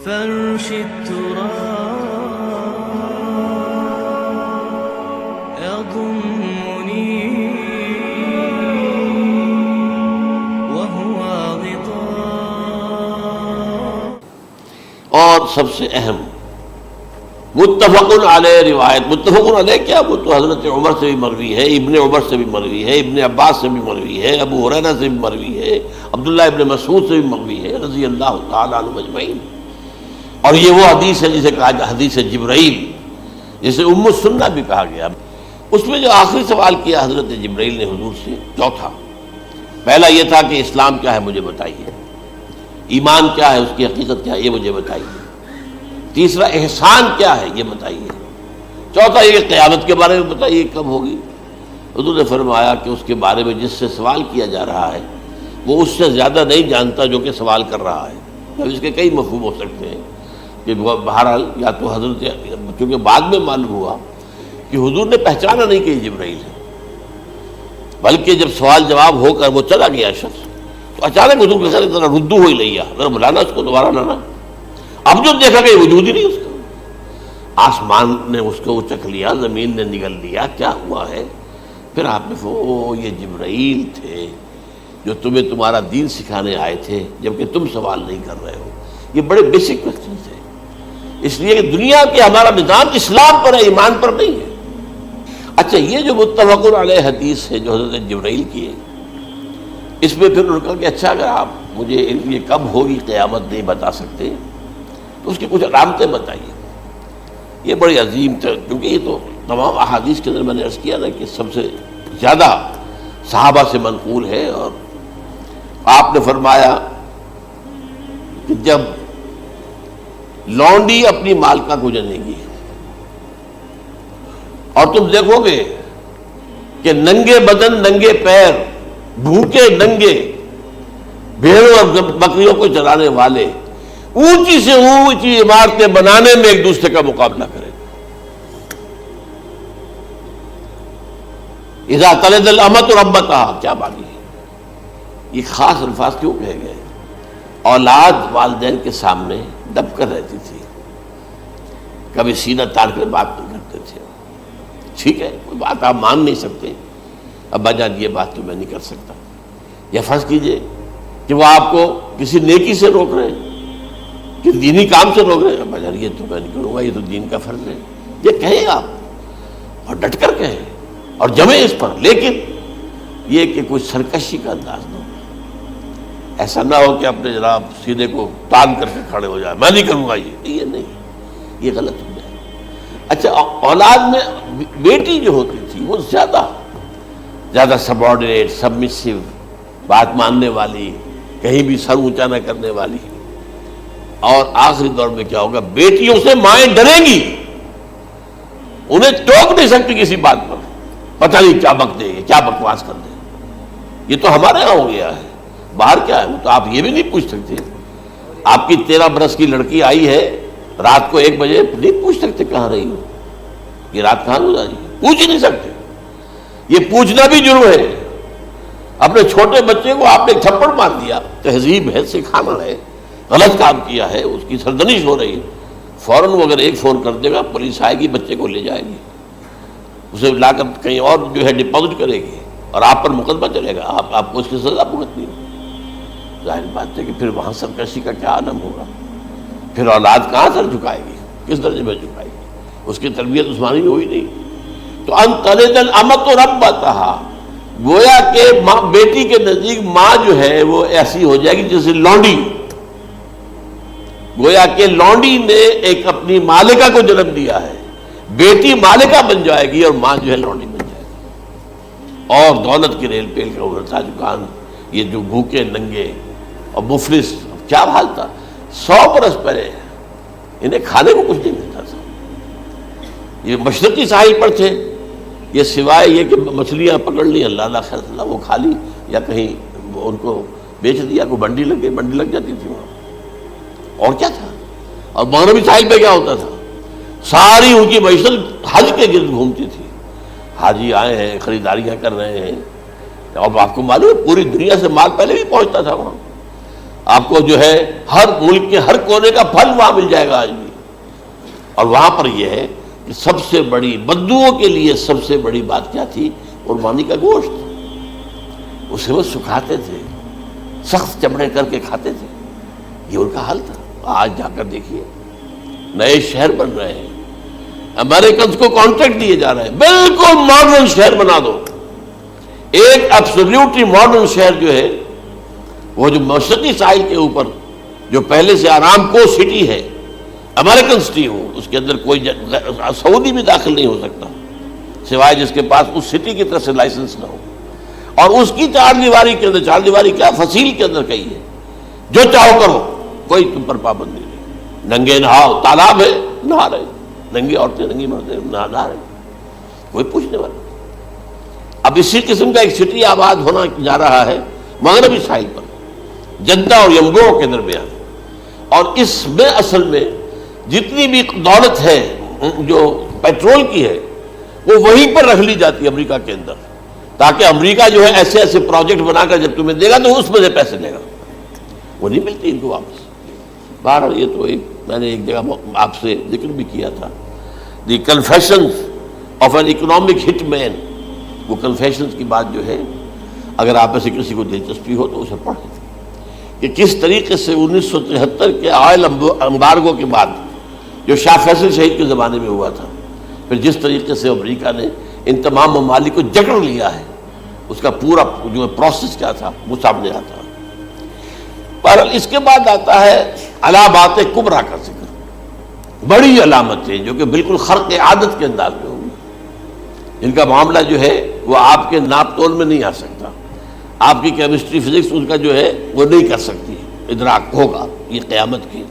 فرش التراب يضمني وهو غطاء. اور سب سے اہم متفق علیہ روایت. متفق علیہ کیا؟ وہ تو حضرت عمر سے بھی مروی ہے، ابن عمر سے بھی مروی ہے، ابن عباس سے بھی مروی ہے، ابو ہریرہ سے بھی مروی ہے، عبداللہ ابن مسعود سے بھی مروی ہے رضی اللہ تعالیٰ عنہم اجمعین. اور یہ وہ حدیث ہے جسے کہا جاتا حدیث جبرائیل، جسے ام السنہ بھی کہا گیا. اس میں جو آخری سوال کیا حضرت جبرائیل نے حضور سے، چوتھا، پہلا یہ تھا کہ اسلام کیا ہے مجھے بتائیے، ایمان کیا ہے، اس کی حقیقت کیا ہے یہ مجھے بتائیے، تیسرا احسان کیا ہے یہ بتائیے، چوتھا یہ قیامت کے بارے میں بتائیے کب ہوگی. حضور نے فرمایا کہ اس کے بارے میں جس سے سوال کیا جا رہا ہے وہ اس سے زیادہ نہیں جانتا جو کہ سوال کر رہا ہے. اب اس کے کئی مفہوم ہو سکتے ہیں کہ بہرحال یا تو حضرت، چونکہ بعد میں معلوم ہوا کہ حضور نے پہچانا نہیں کہ یہ جبرائیل ہے، بلکہ جب سوال جواب ہو کر وہ چلا گیا شخص تو اچانک حضور کے ساتھ ذرا ردو ہو ہی لیا، ذرا بلانا اس کو دوبارہ لانا. اب جو دیکھا کہ وجود ہی نہیں اس کا، آسمان نے اس کو چکھ لیا، زمین نے نگل لیا، کیا ہوا ہے؟ پھر آپ نے یہ جبرائیل تھے جو تمہیں تمہارا دین سکھانے آئے تھے جبکہ تم سوال نہیں کر رہے ہو. یہ بڑے بیسک کوسچن تھے، اس لیے کہ دنیا کے ہمارا نظام اسلام پر ہے، ایمان پر نہیں ہے. اچھا، یہ جو متفق علیہ حدیث ہے جو حضرت جبرائیل کی ہے، اس میں پھر انہوں نے کہا کہ اچھا اگر آپ مجھے یہ کب ہوگی قیامت نہیں بتا سکتے تو اس کی کچھ علامتیں بتائیے. یہ بڑی عظیم تھا، کیونکہ یہ تو تمام احادیث کے اندر میں نے عرض کیا نا کہ سب سے زیادہ صحابہ سے منقول ہے. اور آپ نے فرمایا کہ جب لونڈی اپنی مالکہ کو جنے گی اور تم دیکھو گے کہ ننگے بدن ننگے پیر بھوکے ننگے بھیڑوں اور بکریوں کو چرانے والے اونچی سے اونچی عمارتیں بنانے میں ایک دوسرے کا مقابلہ کریں. اذا تلد الامۃ ربتہا، کیا بات ہے؟ یہ خاص الفاظ کیوں کہے گئے؟ اولاد والدین کے سامنے دب کر رہتی تھی، کبھی سینہ تاڑ کر بات نہیں کرتے تھے. ٹھیک ہے، کوئی بات آپ مان نہیں سکتے، ابا جان یہ بات تو میں نہیں کر سکتا. یا فرض کیجئے کہ وہ آپ کو کسی نیکی سے روک رہے ہیں، کہ دینی کام سے روک رہے ہیں، ابا جان یہ تو میں نہیں کروں گا، یہ تو دین کا فرض ہے. یہ کہیں آپ اور ڈٹ کر کہیں اور جمیں اس پر، لیکن یہ کہ کوئی سرکشی کا انداز نہ ہو. ایسا نہ ہو کہ اپنے جناب سینے کو تان کر کے کھڑے ہو جائے، میں نہیں کروں گا، یہ نہیں، یہ غلط ہو جائے. اچھا، اولاد میں بیٹی جو ہوتی تھی وہ زیادہ سبارڈینیٹ، سبمسیو، بات ماننے والی، کہیں بھی سر اونچا نہ کرنے والی. اور آخری دور میں کیا ہوگا؟ بیٹیوں سے مائیں ڈریں گی، انہیں ٹوک نہیں سکتی کسی بات پر، پتہ نہیں کیا بک دے گی، کیا بکواس کر دے. یہ تو ہمارے یہاں ہو گیا ہے. باہر کیا ہے؟ تو آپ یہ بھی نہیں پوچھ سکتے. آپ کی 13 برس کی لڑکی آئی ہے رات کو 1 بجے، نہیں پوچھ سکتے کہاں رہی ہو، یہ رات کہاں گزاری، پوچھ ہی نہیں سکتے. یہ پوچھنا بھی جرم ہے. اپنے چھوٹے بچے کو آپ نے ایک تھپڑ مار دیا، تہذیب ہے، سکھانا ہے، غلط کام کیا ہے، اس کی سرزنش ہو رہی ہے، فوراً وہ اگر ایک فون کر دے گا پولیس آئے گی، بچے کو لے جائے گی، اسے لا کر کہیں اور جو ہے ڈپازٹ کرے گی اور آپ پر مقدمہ چلے گا، آپ کو اس کی سزا بھگتنی ہوگی. ظاہر بات ہے کہ پھر وہاں سرکشی کا کیا عالم ہوگا. پھر اولاد کہاں سر جھکائے گی، کس درجے میں جھکائے گی؟ اس کی تربیت عثمانی ہوئی نہیں. تو ان تلد الامۃ ربتہا، گویا کہ ماں بیٹی کے نزدیک ماں جو ہے وہ ایسی ہو جائے گی جیسے لونڈی. گویا کہ لونڈی نے ایک اپنی مالکہ کو جنم دیا ہے، بیٹی مالکہ بن جائے گی اور ماں جو ہے لونڈی بن جائے گی. اور دولت کی ریل پیل کا ابھرتا دکان، یہ جو بھوکے ننگے اور مفلس، کیا حال تھا 100 برس پہلے، انہیں کھانے کو کچھ نہیں ملتا تھا. یہ مشرقی ساحل پر تھے، یہ سوائے یہ کہ مچھلیاں پکڑ لی، اللہ خیر اللہ وہ کھا لی، یا کہیں ان کو بیچ دیا، کوئی بنڈی لگ گئی، بنڈی لگ جاتی تھی وہاں. اور کیا تھا؟ اور مغربی ساحل پہ کیا ہوتا تھا؟ ساری ان کی معیشت حج کے گرد گھومتی تھی. حاجی آئے ہیں، خریداریاں کر رہے ہیں، اور آپ کو معلوم ہے پوری دنیا سے مال پہلے بھی پہنچتا تھا وہاں. آپ کو جو ہے ہر ملک کے ہر کونے کا پھل وہاں مل جائے گا آج بھی. اور وہاں پر یہ ہے کہ سب سے بڑی بدبوؤں کے لیے سب سے بڑی بات کیا تھی؟ قربانی کا گوشت. اسے وہ سکھاتے تھے، سخت چمڑے کر کے کھاتے تھے. یہ ان کا حل تھا. آج جا کر دیکھیے نئے شہر بن رہے ہیں، امریکنز کو کانٹریکٹ دیے جا رہے ہیں، بالکل ماڈرن شہر بنا دو. ایک ایبسولوٹلی ماڈرن شہر جو ہے وہ جو مشرقی ساحل کے اوپر جو پہلے سے آرام کو سٹی ہے، امریکن سٹی ہو، اس کے اندر کوئی سعودی بھی داخل نہیں ہو سکتا سوائے جس کے پاس اس سٹی کی طرف سے لائسنس نہ ہو. اور اس کی چار دیواری کے اندر، چار دیواری کیا فصیل کے اندر کہی ہے، جو چاہو کرو، کوئی تم پر پابندی نہیں. ننگے نہاؤ، تالاب ہے نہا رہے، ننگی عورتیں ننگی مردیں نہا رہے، کوئی پوچھنے والا. اب اسی قسم کا ایک سٹی آباد ہونا جا رہا ہے مغربی ساحل پر، جدہ اور ینبوع کے درمیان. اور اس میں اصل میں جتنی بھی دولت ہے جو پیٹرول کی ہے وہ وہیں پر رکھ لی جاتی ہے امریکہ کے اندر، تاکہ امریکہ جو ہے ایسے ایسے پروجیکٹ بنا کر جب تمہیں دے گا تو اس میں سے پیسے لے گا، وہ نہیں ملتی ان کو واپس. بہرحال یہ تو میں نے ایک جگہ آپ سے ذکر بھی کیا تھا، دی کنفیشنز آف این اکنامک ہٹ مین. وہ کنفیشنز کی بات جو ہے اگر آپ میں سے کسی کو دلچسپی ہو تو اسے پڑھیں کہ کس طریقے سے 1973 کے آئل امبارگو کے بعد جو شاہ فیصل شہید کے زمانے میں ہوا تھا، پھر جس طریقے سے امریکہ نے ان تمام ممالک کو جکڑ لیا ہے، اس کا پورا جو پروسیس کیا تھا وہ سامنے آتا ہے. پر اس کے بعد آتا ہے علامات کبریٰ کا ذکر، بڑی علامتیں جو کہ بالکل خرق عادت کے انداز میں ہوگی، ان کا معاملہ جو ہے وہ آپ کے ناپ تول میں نہیں آ سکتا. آپ کی کیمسٹری فزکس ان کا جو ہے وہ نہیں کر سکتی ادراک ہوگا یہ قیامت کی.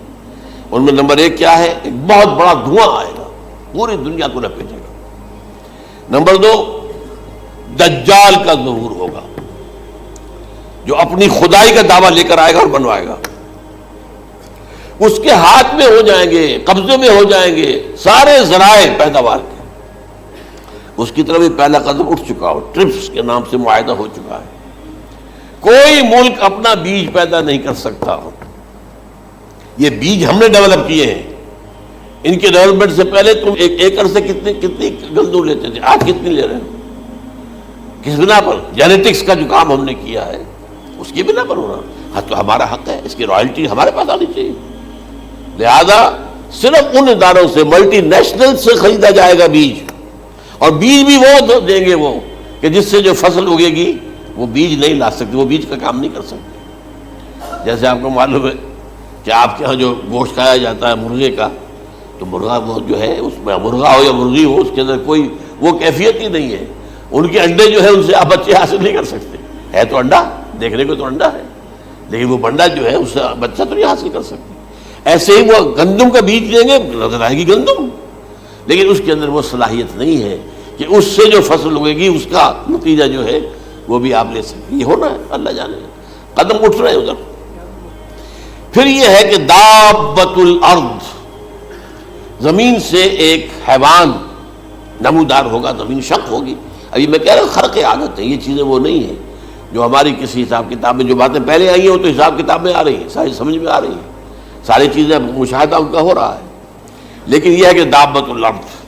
ان میں نمبر ایک کیا ہے؟ ایک بہت بڑا دھواں آئے گا، پوری دنیا کو لپیٹے گا. نمبر دو، دجال کا ظہور ہوگا جو اپنی خدائی کا دعویٰ لے کر آئے گا اور بنوائے گا. اس کے ہاتھ میں ہو جائیں گے، قبضے میں ہو جائیں گے سارے ذرائع پیداوار کے. اس کی طرف بھی پہلا قدم اٹھ چکا ہو، ٹرپس کے نام سے معاہدہ ہو چکا ہے. کوئی ملک اپنا بیج پیدا نہیں کر سکتا. یہ بیج ہم نے ڈیولپ کیے ہیں. ان کے ڈیولپمنٹ سے پہلے تم ایک ایکڑ سے کتنی گندم لیتے تھے، آج کتنی لے رہے ہو؟ کس بنا پر؟ جینیٹکس کا جو کام ہم نے کیا ہے اس کی بنا پر ہو رہا. ہاں تو ہمارا حق ہے، اس کی رائلٹی ہمارے پاس آنی چاہیے. لہذا صرف ان اداروں سے، ملٹی نیشنل سے خریدا جائے گا بیج، اور بیج بھی وہ دیں گے وہ کہ جس سے جو فصل اگے گی وہ بیج نہیں لا سکتے، وہ بیج کا کام نہیں کر سکتے. جیسے آپ کو معلوم ہے کہ آپ کے ہاں جو گوشت کھایا جاتا ہے مرغے کا، تو مرغا وہ جو ہے اس میں مرغا ہو یا مرغی ہو، اس کے اندر کوئی وہ کیفیت ہی نہیں ہے. ان کے انڈے جو ہے ان سے آپ بچے حاصل نہیں کر سکتے. ہے تو انڈا، دیکھنے کو تو انڈا ہے، لیکن وہ بنڈا جو ہے اس سے بچہ تو نہیں حاصل کر سکتے. ایسے ہی وہ گندم کا بیج لیں گے، نظر آئے گی گندم، لیکن اس کے اندر وہ صلاحیت نہیں ہے کہ اس سے جو فصل اگے گی اس کا نتیجہ جو ہے وہ بھی آپ لے سکتے. یہ ہونا ہے، اللہ جانے. قدم اٹھ رہے ہیں ادھر. پھر یہ ہے کہ دابۃ الارض، زمین سے ایک حیوان نمودار ہوگا، زمین شق ہوگی. ابھی میں کہہ رہا ہوں خرق عادت ہے، یہ چیزیں وہ نہیں ہیں جو ہماری کسی حساب کتاب میں جو باتیں پہلے آئی ہیں وہ تو حساب کتاب میں آ رہی ہیں، ساری سمجھ میں آ رہی ہیں، ساری چیزیں مشاہدہ ان کا ہو رہا ہے. لیکن یہ ہے کہ دابۃ الارض،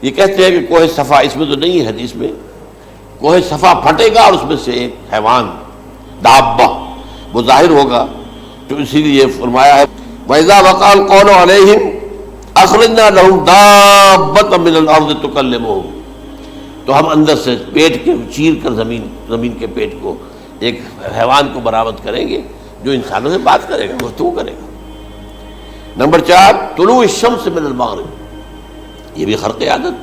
یہ کہتے ہیں کہ کوہ صفا، اس میں تو نہیں ہے حدیث میں، کوہ صفا پھٹے گا اور اس میں سے ایک حیوان دابہ وہ ظاہر ہوگا. تو اسی لیے فرمایا ہے وَإِذَا وَقَعَ الْقَوْلُ عَلَيْهِمْ أَخْرَجْنَا لَهُمْ دَابَّةً مِّنَ الْأَرْضِ تُكَلِّمُهُمْ. تو ہم اندر سے پیٹ کے چیر کر زمین کے پیٹ کو ایک حیوان کو برآمد کریں گے جو انسانوں سے بات کرے گا، گفتگو کرے گا. نمبر 4، طلوع الشمس من المغرب، یہ بھی خرق عادت.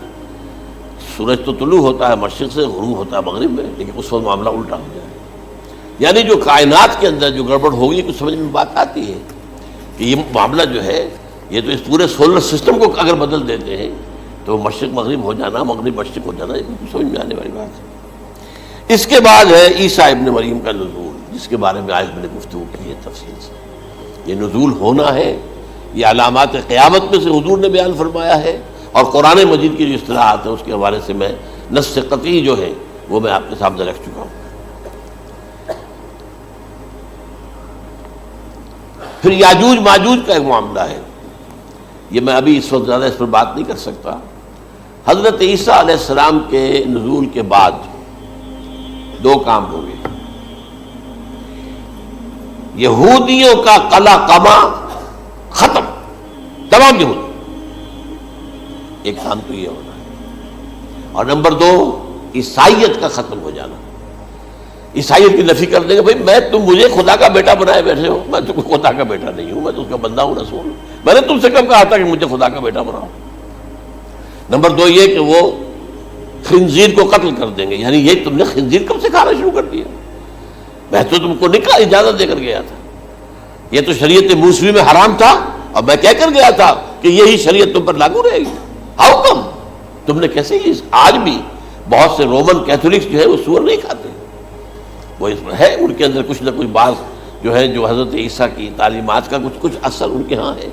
سورج تو طلوع ہوتا ہے مشرق سے، غروب ہوتا ہے مغرب میں، لیکن اس وقت معاملہ الٹا ہو جائے. یعنی جو کائنات کے اندر جو گڑبڑ ہوگی کچھ سمجھ میں بات آتی ہے کہ یہ معاملہ جو ہے یہ تو اس پورے سولر سسٹم کو اگر بدل دیتے ہیں تو مشرق مغرب ہو جانا، مغرب مشرق ہو جانا، یہ سمجھ میں آنے والی بات ہے. اس کے بعد ہے عیسیٰ ابن مریم کا نزول، جس کے بارے میں آج میں نے گفتگو کی ہے تفصیل سے. یہ نزول ہونا ہے، یہ علامات قیامت میں سے حضور نے بیان فرمایا ہے، اور قرآن مجید کی جو اصطلاحات ہیں اس کے حوالے سے میں نص قطعی جو ہے وہ میں آپ کے سامنے رکھ چکا ہوں. پھر یاجوج ماجوج کا ایک معاملہ ہے، یہ میں ابھی اس وقت زیادہ اس پر بات نہیں کر سکتا۔ حضرت عیسیٰ علیہ السلام کے نزول کے بعد دو کام ہوں گے، یہودیوں کا قلع قمع ختم، تمام یہودی، ایک کام تو یہ ہونا ہے، اور نمبر دو عیسائیت کا ختم ہو جانا۔ عیسائیت کی نفی کر دیں گے، بھائی تم مجھے خدا کا بیٹا بنائے بیٹھے ہو، میں تم خدا کا بیٹا نہیں ہوں، میں تو اس کا بندہ ہوں، رسول ہوں، میں نے تم سے کب کہا تھا کہ مجھے خدا کا بیٹا بناؤ۔ نمبر دو یہ کہ وہ خنزیر کو قتل کر دیں گے، یعنی یہ تم نے خنزیر کب سے کھانا شروع کر دیا؟ میں تو تم کو نکاح اجازت دے کر گیا تھا، یہ تو شریعت موسوی میں حرام تھا، اور میں کہہ کر گیا تھا کہ یہی شریعت تم پر لاگو رہے گی، ہاؤ کم تم نے کیسے یہ؟ آج بھی بہت سے رومن کیتھولکس جو ہے وہ سور نہیں کھاتے، وہ اس میں ہے ان کے اندر کچھ نہ کچھ بات جو ہے جو حضرت عیسیٰ کی تعلیمات کا کچھ اثر ان کے ہاں ہے۔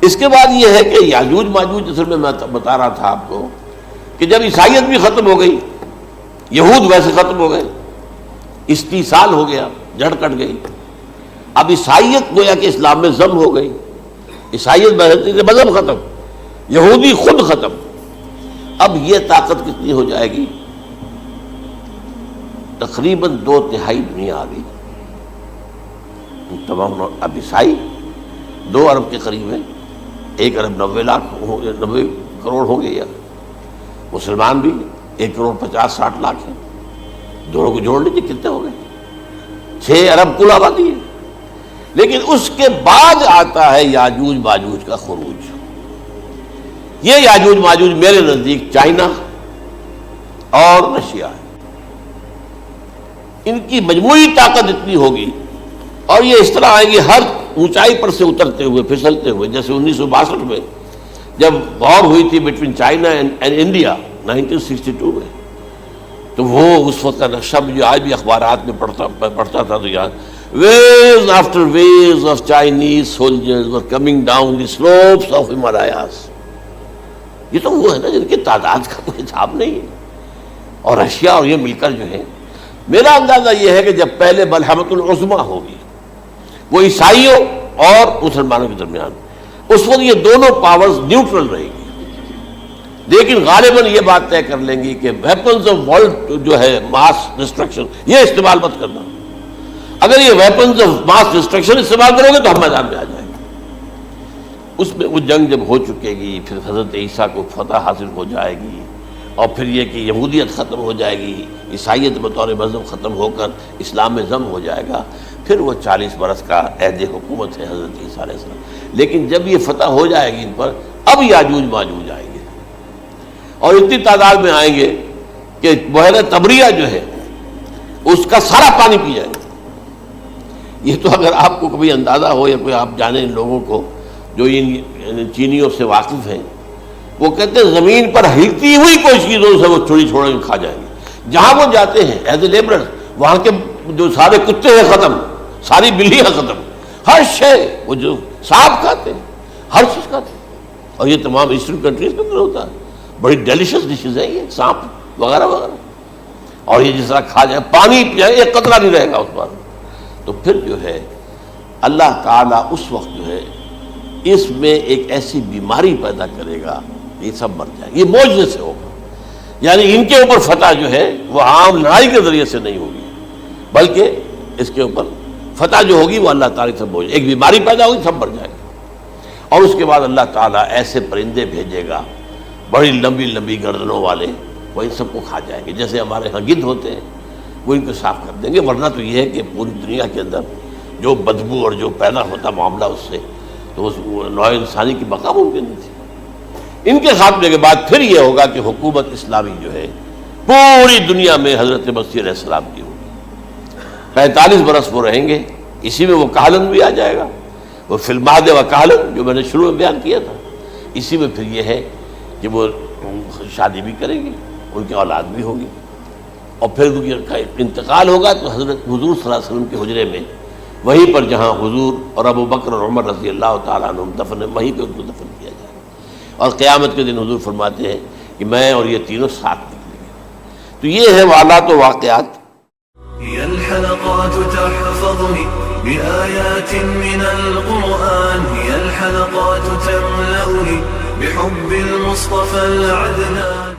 اس کے بعد یہ ہے کہ یاجوج ماجوج، اصل میں بتا رہا تھا آپ کو کہ جب عیسائیت بھی ختم ہو گئی، یہود ویسے ختم ہو گئے، استیصال ہو گیا، جڑ کٹ گئی، اب عیسائیت گویا کہ اسلام میں ضم ہو گئی، عیسائیت بہتری سے مذہب ختم، یہودی خود ختم، اب یہ طاقت کتنی ہو جائے گی؟ تقریباً 2/3 دنیا آ گئی، تمام اب عیسائی 2 ارب کے قریب ہیں، 1 ارب 90 کروڑ ہو گئے، یا مسلمان بھی 1 کروڑ 50-60 لاکھ ہیں، دونوں کو جوڑ لیجیے کتنے ہو گئے؟ 6 ارب کل آبادی ہے۔ لیکن اس کے بعد آتا ہے یاجوج ماجوج کا خروج۔ یہ یاجوج ماجوج میرے نزدیک چائنا اور رشیا ہے، ان کی مجموعی طاقت اتنی ہوگی، اور یہ اس طرح آئیں گے ہر اونچائی پر سے اترتے ہوئے، پھسلتے ہوئے، جیسے 1962 میں جب وار ہوئی تھی بٹوین چائنا اینڈ انڈیا 1962 میں، تو وہ اس وقت کا نقشہ جو آج بھی اخبارات میں پڑھتا تھا تو یاد، waves after waves of Chinese soldiers were coming down the slopes of Himalayas۔ یہ تو وہ ہے نا جن کی تعداد کا کوئی حساب نہیں ہے، اور رشیا اور یہ مل کر جو ہے، میرا اندازہ یہ ہے کہ جب پہلے ملحمۃ العظمیٰ ہوگی وہ عیسائیوں اور مسلمانوں کے درمیان، اس وقت یہ دونوں پاورز نیوٹرل رہے گی، لیکن غالباً یہ بات طے کر لیں گی کہ ویپنز آف ورلڈ جو ہے ماس ڈسٹرکشن، یہ استعمال مت کرنا، اگر یہ ویپنز آف ماس ڈسٹرکشن استعمال کرو گے تو ہم میدان میں آ جائیں گے۔ اس میں وہ جنگ جب ہو چکے گی، پھر حضرت عیسیٰ کو فتح حاصل ہو جائے گی، اور پھر یہ کہ یہودیت ختم ہو جائے گی، عیسائیت بطور مذہب ختم ہو کر اسلام میں ضم ہو جائے گا، پھر وہ 40 برس کا عہد حکومت ہے حضرت عیسیٰ علیہ السلام۔ لیکن جب یہ فتح ہو جائے گی ان پر، اب یاجوج ماجوج آئیں گے، اور اتنی تعداد میں آئیں گے کہ بحیرہ طبریہ جو ہے اس کا سارا پانی پی جائے گا۔ یہ تو اگر آپ کو کبھی اندازہ ہو، یا کوئی آپ جانیں ان لوگوں کو جو ان چینیوں سے واقف ہیں، وہ کہتے ہیں زمین پر ہلتی ہوئی کوئی چیزوں سے وہ چھوڑی چھوڑ کے کھا جائیں گے، جہاں وہ جاتے ہیں ایز اے لیبرر، وہاں کے جو سارے کتے ہیں ختم، ساری بلیاں ختم، ہر شے، وہ جو سانپ کھاتے ہیں، ہر چیز کھاتے ہیں، اور یہ تمام ایسٹرن کنٹریز کے اندر ہوتا ہے، بڑی ڈیلیشس ڈشز ہیں یہ سانپ وغیرہ وغیرہ، اور یہ جس طرح کھا جائے، پانی پیے، ایک قطرہ نہیں رہے گا اس پر۔ تو پھر جو ہے اللہ تعالیٰ اس وقت جو ہے اس میں ایک ایسی بیماری پیدا کرے گا، یہ سب مر جائیں گے، یہ معجزے سے ہوگا، یعنی ان کے اوپر فتح جو ہے وہ عام لڑائی کے ذریعے سے نہیں ہوگی، بلکہ اس کے اوپر فتح جو ہوگی وہ اللہ تعالیٰ سے بوجھ، ایک بیماری پیدا ہوگی، سب مر جائے گا، اور اس کے بعد اللہ تعالیٰ ایسے پرندے بھیجے گا بڑی لمبی لمبی گردنوں والے، وہ ان سب کو کھا جائیں گے، جیسے ہمارے ہاں گدھ ہوتے ہیں، وہ ان کو صاف کر دیں گے۔ ورنہ تو یہ ہے کہ پوری دنیا کے اندر جو بدبو اور جو پیدا ہوتا معاملہ اس سے، تو اس نوع انسانی کی بقا ممکن نہیں تھی۔ ان کے خاتمے کے بعد پھر یہ ہوگا کہ حکومت اسلامی جو ہے پوری دنیا میں حضرت مسیح علیہ السلام کی ہوگی، 45 برس وہ رہیں گے، اسی میں وہ کہلن بھی آ جائے گا، وہ فی المہد و کہلن جو میں نے شروع میں بیان کیا تھا، اسی میں پھر یہ ہے کہ وہ شادی بھی کریں گے، ان کی اولاد بھی ہوگی، اور پھر ان کا انتقال ہوگا تو حضرت حضور صلی اللہ علیہ وسلم کے حجرے میں، وہیں پر جہاں حضور اور ابو بکر اور عمر رضی اللہ تعالیٰ عنہم دفن، وہیں پہ ان کو دفن کیا جائے گا، اور قیامت کے دن حضور فرماتے ہیں کہ میں اور یہ تینوں ساتھ نکلیں گے۔ تو یہ ہے حالات و واقعات۔ هي الحلقات تحفظني بآيات من القرآن هي الحلقات تملأني بحب المصطفى العدنان.